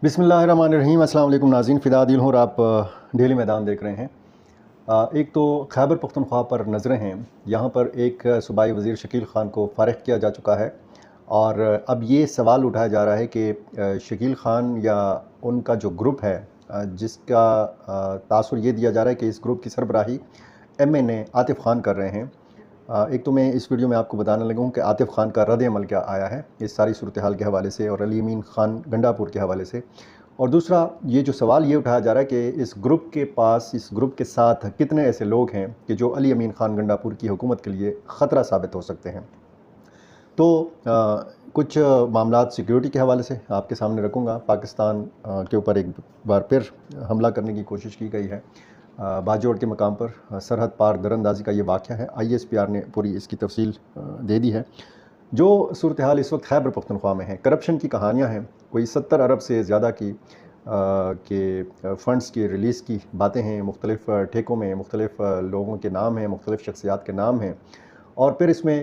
बिस्मिल्लाहिर्रहमानिर्रहीम। अस्सलाम वालेकुम नाज़रीन, फ़िदा दिल हूँ और आप डेली मैदान देख रहे हैं। एक तो खैबर पख्तूनख्वा पर नज़रें हैं। यहाँ पर एक सूबाई वज़ीर शकील ख़ान को फ़ारिग किया जा चुका है और अब ये सवाल उठाया जा रहा है कि शकील ख़ान या उनका जो ग्रुप है, जिसका तासुर ये दिया जा रहा है कि इस ग्रुप की सरबराही MNA आतिफ़ ख़ान कर रहे हैं। एक तो मैं इस वीडियो में आपको बताने लगा हूँ कि आतिफ़ ख़ान का रद्द-ए-अमल क्या आया है इस सारी सूरत हाल के हवाले से और अली अमीन ख़ान गंडापुर के हवाले से। और दूसरा ये जो सवाल ये उठाया जा रहा है कि इस ग्रुप के पास, इस ग्रुप के साथ कितने ऐसे लोग हैं कि जो अली अमीन ख़ान गंडापुर की हुकूमत के लिए ख़तरा साबित हो सकते हैं। तो कुछ मामलात सिक्योरिटी के हवाले से आपके सामने रखूँगा। पाकिस्तान के ऊपर एक बार फिर हमला करने की कोशिश की गई है। बाजोड़ के मकाम पर सरहद पार दरअंदाज़ी का ये वाक़या है। ISPR ने पूरी इसकी तफ़सील दे दी है। जो सूरत हाल इस वक्त खैबर पख्तूनख्वा में है, करप्शन की कहानियाँ हैं। कोई 70 अरब से ज़्यादा की के फ़ंड्स की रिलीज़ की बातें हैं। मुख्तलिफ़ ठेकों में मुख्तलिफ़ लोगों के नाम हैं, मुख्तलिफ़ शख्सियात के नाम हैं और फिर इसमें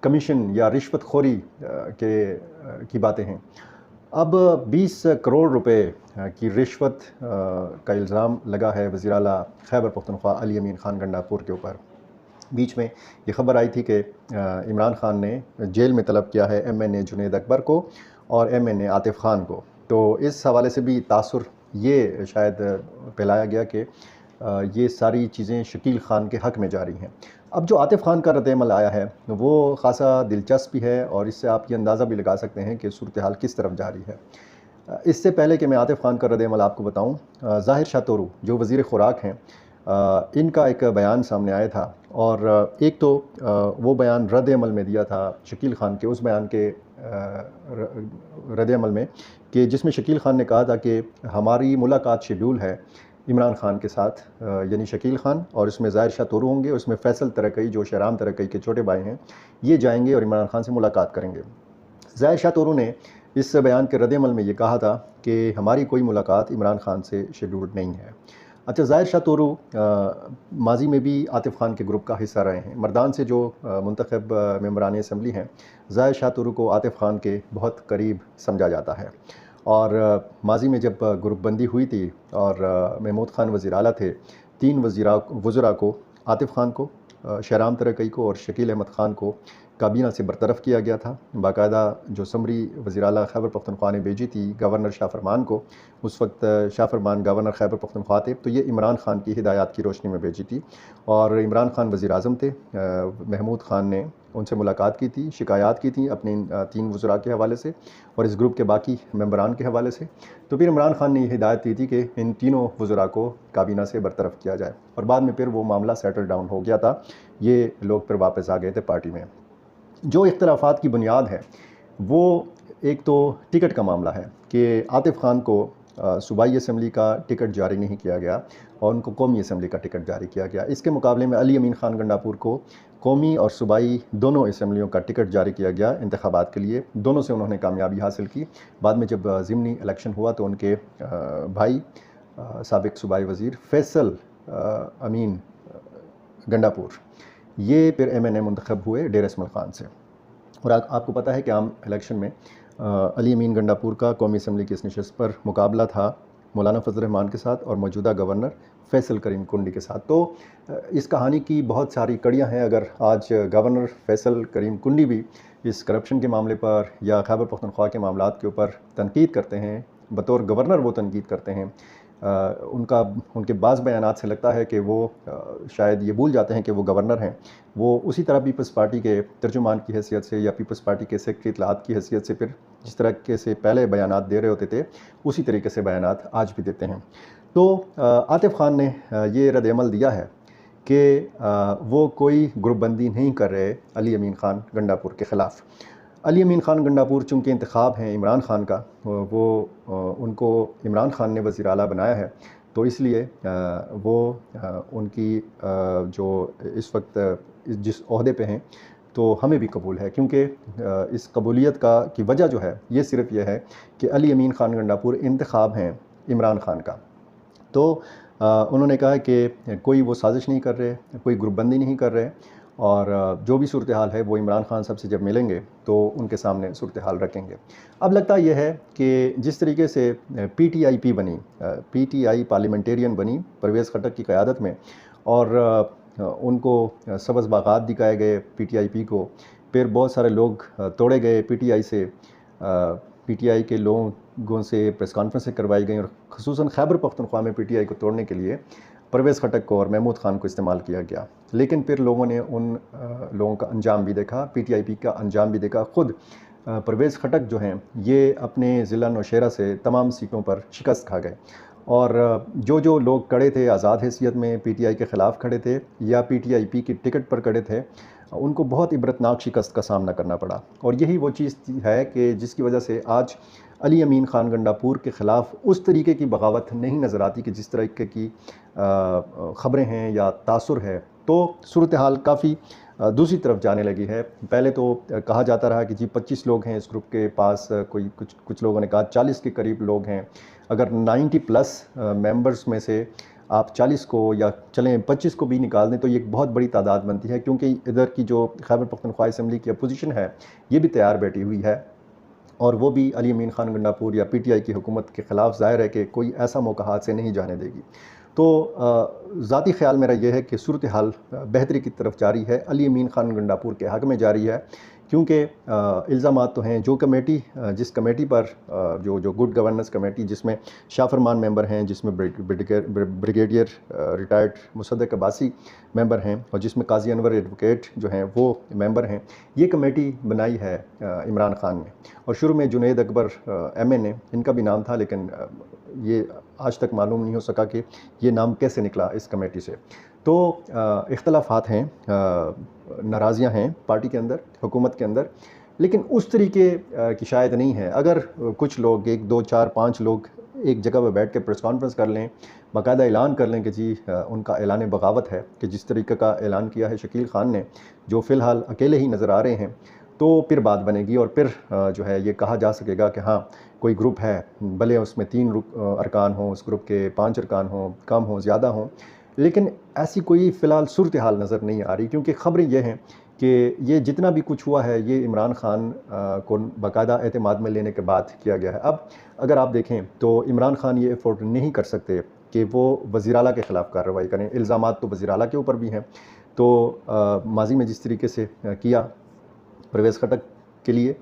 कमीशन या रिश्वतखोरी की बातें हैं। अब 20 करोड़ रुपए की रिश्वत का इल्ज़ाम लगा है वज़ीर आला खैबर पख्तूनख्वा अली अमीन ख़ान गंडापुर के ऊपर। बीच में ये ख़बर आई थी कि इमरान ख़ान ने जेल में तलब किया है MNA जुनैद अकबर को और MNA आतिफ़ ख़ान को। तो इस हवाले से भी तासुर ये शायद फैलाया गया कि ये सारी चीज़ें शकील ख़ान के हक़ में जारी हैं। अब जो आतिफ़ ख़ान का रद्द-ए-अमल आया है वो ख़ासा दिलचस्प भी है और इससे आप ये अंदाज़ा भी लगा सकते हैं कि सूरत हाल किस तरफ जारी है। इससे पहले कि मैं आतिफ़ ख़ान का रद्द-ए-अमल आपको बताऊँ, ज़ाहिर शाह तोरू जो वज़ीर ख़ुराक हैं, इनका एक बयान सामने आया था और एक तो वो बयान रद्द-ए-अमल में दिया था शकील ख़ान के उस बयान के रद्द-ए-अमल में कि जिसमें शकील ख़ान ने कहा था कि हमारी मुलाकात शेड्यूल है इमरान ख़ान के साथ, यानी शकील ख़ान और इसमें ज़ाहिर शाह तोरू होंगे, उसमें फ़ैसल तरक़ई जो शहराम तरक़ई के छोटे भाई हैं, ये जाएंगे और इमरान ख़ान से मुलाकात करेंगे। ज़ाहिर शाह तोरू ने इस बयान के रद्द-ए-अमल में ये कहा था कि हमारी कोई मुलाकात इमरान ख़ान से शेड्यूल्ड नहीं है। अच्छा, ज़ाहिर शाह तोरू माज़ी में भी आतिफ़ ख़ान के ग्रुप का हिस्सा रहे हैं। मर्दान से जो मुंतख़ब मेंबरान असम्बली हैं, ज़ाहिर शाह तोरू को आतिफ़ ख़ान के बहुत करीब समझा जाता है और माज़ी में जब ग्रुपबंदी हुई थी और महमूद ख़ान वज़ीर आला थे, 3 वज़रा को, आतिफ़ ख़ान को, शहराम तरक़ई को और शकील अहमद ख़ान को काबीना से बरतरफ़ किया गया था। बाकायदा जो समरी वज़ीर आला खैबर पख्तूनख्वा ने भेजी थी गवर्नर शाह फरमान को, उस वक्त शाह फरमान गवर्नर खैबर पख्तूनख्वा थे, तो ये इमरान ख़ान की हिदायत की रोशनी में भेजी थी और इमरान ख़ान वज़ीर आज़म थे। महमूद ख़ान ने उनसे मुलाकात की थी, शिकायत की थी अपने 3 वज़रा के हवाले से और इस ग्रुप के बाकी मेंबरान के हवाले से। तो फिर इमरान ख़ान ने ये हिदायत दी थी कि इन तीनों वज़रा को काबीना से बरतरफ़ किया जाए और बाद में फिर वो मामला सेटल डाउन हो गया था। ये लोग फिर वापस आ गए थे पार्टी में। जो इख्तिलाफ़ात की बुनियाद है वो एक तो टिकट का मामला है कि आतिफ़ ख़ान को सूबाई असम्बली का टिकट जारी नहीं किया गया और उनको कौमी असम्बली का टिकट जारी किया गया। इसके मुकाबले में अली अमीन ख़ान गंडापुर को कौमी और सूबाई दोनों असम्बलियों का टिकट जारी किया गया इंतख़ाबात के लिए। दोनों से उन्होंने कामयाबी हासिल की। बाद में जब ज़िमनी इलेक्शन हुआ तो उनके भाई साबिक़ सूबाई वज़ीर फ़ैसल अमीन गंडापुर ये फिर MNA मुंतखब हुए डेर इसमाइल ख़ान से। और आपको पता है कि आम इलेक्शन में अली अमीन गंडापुर का कौमी असम्बली की इस नशस्त पर मुकाबला था मौलाना फजल रहमान के साथ और मौजूदा गवर्नर फ़ैसल करीम कुंडी के साथ। तो इस कहानी की बहुत सारी कड़ियाँ हैं। अगर आज गवर्नर फ़ैसल करीम कुंडी भी इस करप्शन के मामले पर या खैबर पख्तूनख्वा के मामलात के ऊपर तनकीद करते हैं, बतौर गवर्नर वो तनकीद करते हैं, उनके बाज़ बयानात से लगता है कि वो शायद ये भूल जाते हैं कि वो गवर्नर हैं। वो उसी तरह पीपल्स पार्टी के तर्जुमान की हैसियत से या पीपल्स पार्टी के सेक्रेटरी इत्तलाआत की हैसियत से फिर जिस तरह से पहले बयानात दे रहे होते थे उसी तरीके से बयानात आज भी देते हैं। तो आतिफ़ ख़ान ने ये रद्द-ए-अमल दिया है कि वो कोई ग्रुपबंदी नहीं कर रहे अली अमीन ख़ान गंडापुर के ख़िलाफ़। अली अमीन ख़ान गंडापुर चूँकि इंतख़ाब हैं इमरान ख़ान का, वो उनको इमरान ख़ान ने वज़ीर आला बनाया है, तो इसलिए वो उनकी जो इस वक्त जिस ओहदे पे हैं तो हमें भी कबूल है, क्योंकि इस कबूलियत की वजह जो है ये सिर्फ़ ये है कि अली अमीन ख़ान गंडापुर इंतख़ाब हैं इमरान ख़ान का। तो उन्होंने कहा कि कोई वो साजिश नहीं कर रहे, कोई ग्रुपबंदी नहीं कर रहे और जो भी सूरत हाल है वो इमरान खान साहब से जब मिलेंगे तो उनके सामने सूरत हाल रखेंगे। अब लगता यह है कि जिस तरीके से PTIP बनी, PTI पार्लियामेंटेरियन बनी परवेज़ खटक की क़यादत में, और उनको सब्ज़ बाग़ात दिखाए गए PTIP को, फिर बहुत सारे लोग तोड़े गए PTI से, PTI के लोगों से प्रेस कॉन्फ्रेंसें करवाई गई और ख़ुसूसन खैबर पख्तूनख्वा में PTI को तोड़ने के लिए परवेज़ खटक को और महमूद ख़ान को इस्तेमाल किया गया। लेकिन फिर लोगों ने उन लोगों का अंजाम भी देखा, PTIP का अंजाम भी देखा। ख़ुद परवेज़ खटक जो हैं ये अपने ज़िला नौशेरा से तमाम सीटों पर शिकस्त खा गए, और जो लोग खड़े थे आज़ाद हैसियत में PTI के ख़िलाफ़ खड़े थे या PTIP की टिकट पर खड़े थे, उनको बहुत इबरतनाक शिकस्त का सामना करना पड़ा। और यही वो चीज़ है कि जिसकी वजह से आज अली अमीन ख़ान गंडापुर के ख़िलाफ़ उस तरीके की बगावत नहीं नज़र आती कि जिस तरीके की ख़बरें हैं या तासुर है। तो सूरत हाल काफ़ी दूसरी तरफ जाने लगी है। पहले तो कहा जाता रहा कि जी 25 लोग हैं इस ग्रुप के पास, कुछ लोगों ने कहा 40 के करीब लोग हैं। अगर 90+ मेंबर्स में से आप 40 को या चलें 25 को भी निकाल दें तो ये एक बहुत बड़ी तादाद बनती है, क्योंकि इधर की जो खैबर पख्तूनख्वा असम्बली की अपोजिशन है ये भी तैयार बैठी हुई है, और वो भी अली अमीन ख़ान गंडापुर या PTI की हुकूमत के ख़िलाफ़ ज़ाहिर है कि कोई ऐसा मौका हाथ से नहीं जाने देगी। तो ज़ाती ख़्याल मेरा ये है कि सूरत हाल बेहतरी की तरफ जारी है, अली अमीन ख़ान गंडापुर के हक़ में जारी है, क्योंकि इल्ज़ामात तो हैं। जो कमेटी जिस कमेटी पर जो गुड गवर्नेंस कमेटी, जिसमें शाह फरमान मेंबर हैं, जिसमें ब्रिगेडियर रिटायर्ड मुसद्दक अब्बासी मेंबर हैं, और जिसमें काजी अनवर एडवोकेट जो हैं वो मेंबर हैं, ये कमेटी बनाई है इमरान ख़ान ने। और शुरू में जुनैद अकबर MA ने, इनका भी नाम था, लेकिन ये आज तक मालूम नहीं हो सका कि ये नाम कैसे निकला इस कमेटी से। तो इख्तलाफात हैं, नाराज़ियाँ हैं पार्टी के अंदर, हुकूमत के अंदर, लेकिन उस तरीके की शायद नहीं है। अगर कुछ लोग 1, 2, 4, 5 लोग एक जगह पर बैठ के प्रेस कॉन्फ्रेंस कर लें, बाकायदा ऐलान कर लें कि जी उनका ऐलान बगावत है, कि जिस तरीके का ऐलान किया है शकील ख़ान ने, जो फ़िलहाल अकेले ही नज़र आ रहे हैं, तो फिर बात बनेगी। और फिर जो है ये कहा जा सकेगा कि हाँ कोई ग्रुप है, भले उसमें 3 अरकान हों, उस ग्रुप के 5 अरकान हों, कम हों ज़्यादा हों, लेकिन ऐसी कोई फ़िलहाल सूरत हाल नज़र नहीं आ रही। क्योंकि ख़बरें ये हैं कि ये जितना भी कुछ हुआ है ये इमरान ख़ान को बाकायदा एतमाद में लेने के बाद किया गया है। अब अगर आप देखें तो इमरान ख़ान ये अफोर्ड नहीं कर सकते कि वो वज़ीर आला के ख़िलाफ़ कार्रवाई करें। इल्ज़ामात तो वज़ीर आला के ऊपर भी हैं। तो माजी में जिस तरीके से किया परवेज़ खटक के लिए,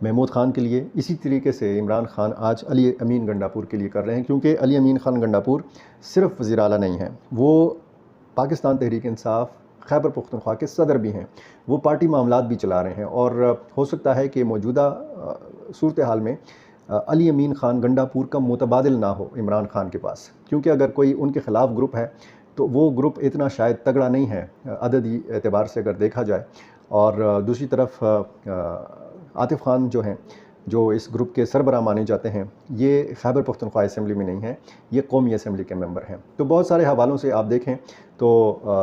महमूद ख़ान के लिए, इसी तरीके से इमरान ख़ान आज अली अमीन गंडापुर के लिए कर रहे हैं। क्योंकि अली अमीन ख़ान गंडापुर सिर्फ वज़ीर आला नहीं हैं, वो पाकिस्तान तहरीक इंसाफ़ खैबर पख्तूनख्वा के सदर भी हैं, वो पार्टी मामलात भी चला रहे हैं। और हो सकता है कि मौजूदा सूरत हाल में अली अमीन ख़ान गंडापुर का मुतबादिल ना हो इमरान ख़ान के पास, क्योंकि अगर कोई उनके ख़िलाफ़ ग्रुप है तो वो ग्रुप इतना शायद तगड़ा नहीं है अददी एतबार से अगर देखा जाए। और दूसरी तरफ आतिफ़ ख़ान जो हैं, जो इस ग्रुप के सरबराह माने जाते हैं, ये खैबर पख्तूनख्वा असम्बली में नहीं हैं, ये कौमी असम्बली के मेंबर हैं। तो बहुत सारे हवालों से आप देखें तो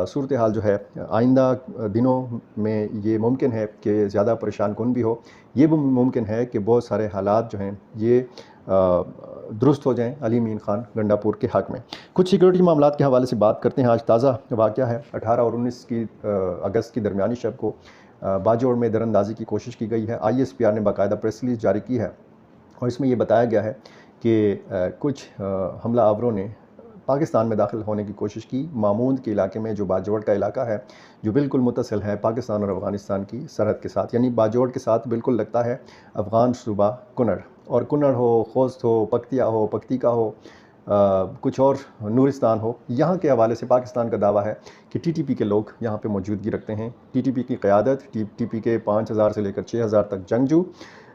सूरत हाल जो है आइंदा दिनों में ये मुमकिन है कि ज़्यादा परेशान कुन भी हो। ये भी मुमकिन है कि बहुत सारे हालात जो हैं ये दुरुस्त हो जाएँ अली अमीन ख़ान गंडापुर के हक़ में। कुछ सिक्योरिटी मामलात के हवाले से बात करते हैं। आज ताज़ा वाक़या है, 18 और 19 अगस्त की दरमियानी शब को बाजोड़ में दरअंदाज़ी की कोशिश की गई है। ISPR ने बाकायदा प्रेस रिलीज़ जारी की है, और इसमें ये बताया गया है कि कुछ हमला आवरों ने पाकिस्तान में दाखिल होने की कोशिश की। मामूद के इलाके में, जो बाजोड़ का इलाका है, जो बिल्कुल मुत्तसिल है पाकिस्तान और अफ़गानिस्तान की सरहद के साथ, यानी बाजोड़ के साथ बिल्कुल लगता है अफ़गान सूबा कुनड़। और कुनड़ हो, खोस्त हो, पक्तिया हो, पक्तिका हो, कुछ और नूरिस्तान हो, यहाँ के हवाले से पाकिस्तान का दावा है कि TTP के लोग यहाँ पे मौजूदगी रखते हैं। TTP की क़यादत, TTP के 5000 से लेकर 6000 तक जंगजू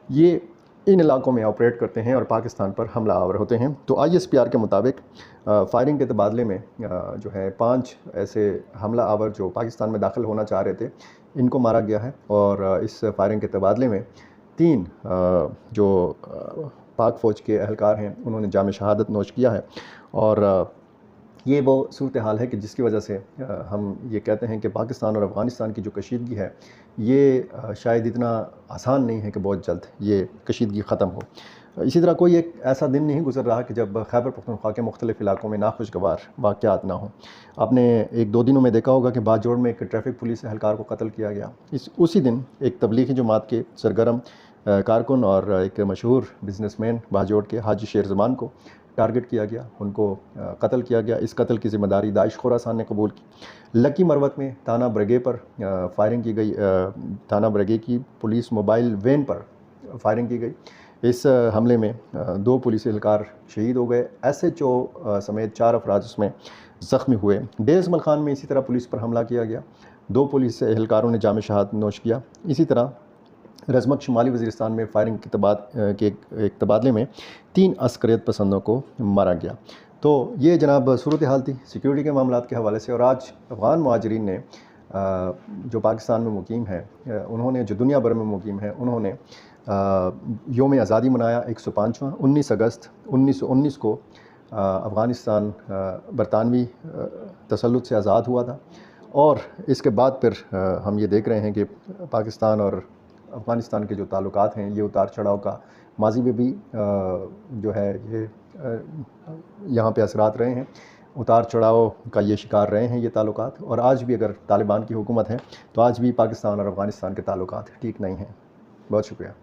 ये इन इलाकों में ऑपरेट करते हैं और पाकिस्तान पर हमला आवर होते हैं। तो ISPR के मुताबिक फायरिंग के तबादले में जो है 5 ऐसे हमला आवर जो पाकिस्तान में दाखिल होना चाह रहे थे, इनको मारा गया है। और इस फायरिंग के तबादले में 3 जो पाक फ़ौज के एहलकार हैं उन्होंने जाम शहादत नोश किया है। और ये वो सूरत हाल है कि जिसकी वजह से हम ये कहते हैं कि पाकिस्तान और अफ़गानिस्तान की जो कशीदगी है ये शायद इतना आसान नहीं है कि बहुत जल्द ये कशीदगी ख़त्म हो। इसी तरह कोई एक ऐसा दिन नहीं गुजर रहा कि जब खैबर पख्तूनख्वा के मुख्तलिफ़ इलाकों में नाखुशगवार वाक़यात ना हों। आपने 1-2 दिनों में देखा होगा कि बाजोड़ में एक ट्रैफ़िक पुलिस एहलकार को कत्ल किया गया। उसी दिन एक तबलीगी जमात के सरगर्म कारकुन और एक मशहूर बिज़नेसमैन बाजोड़ के हाजी शेर ज़मान को टारगेट किया गया, उनको कत्ल किया गया। इस कत्ल की ज़िम्मेदारी दाइश खुरासान ने कबूल की। लकी मरवत में थाना ब्रगे पर फायरिंग की गई, थाना ब्रगे की पुलिस मोबाइल वैन पर फायरिंग की गई। इस हमले में 2 पुलिस एहलकार शहीद हो गए। SHO समेत 4 अफराद उसमें ज़ख्मी हुए। डेर इस्माइल खान में इसी तरह पुलिस पर हमला किया गया, 2 पुलिस एहलकारों ने जाम शहादत नोश किया। इसी तरह रज़मक शुमाली वज़ीरिस्तान में फायरिंग के एक तबादले में 3 अस्करियत पसंदों को मारा गया। तो ये जनाब सूरत हाल थी सिक्योरिटी के मामलात के हवाले से। और आज अफ़गान मुहाजिरीन ने जो पाकिस्तान में मुकीम हैं, उन्होंने जो दुनिया भर में मुकीम हैं, उन्होंने योम आज़ादी मनाया 105वां। 19 अगस्त 1919 को अफ़गानिस्तान बरतानवी तसल्लुत से आज़ाद हुआ था। और इसके बाद फिर हम ये देख रहे हैं कि पाकिस्तान और अफ़गानिस्तान के जो ताल्लुकात हैं, ये उतार चढ़ाव का माज़ी में भी जो है ये यहाँ पे असरात रहे हैं, उतार चढ़ाव का ये शिकार रहे हैं ये ताल्लुकात। और आज भी अगर तालिबान की हुकूमत है तो आज भी पाकिस्तान और अफ़गानिस्तान के ताल्लुकात ठीक नहीं हैं। बहुत शुक्रिया।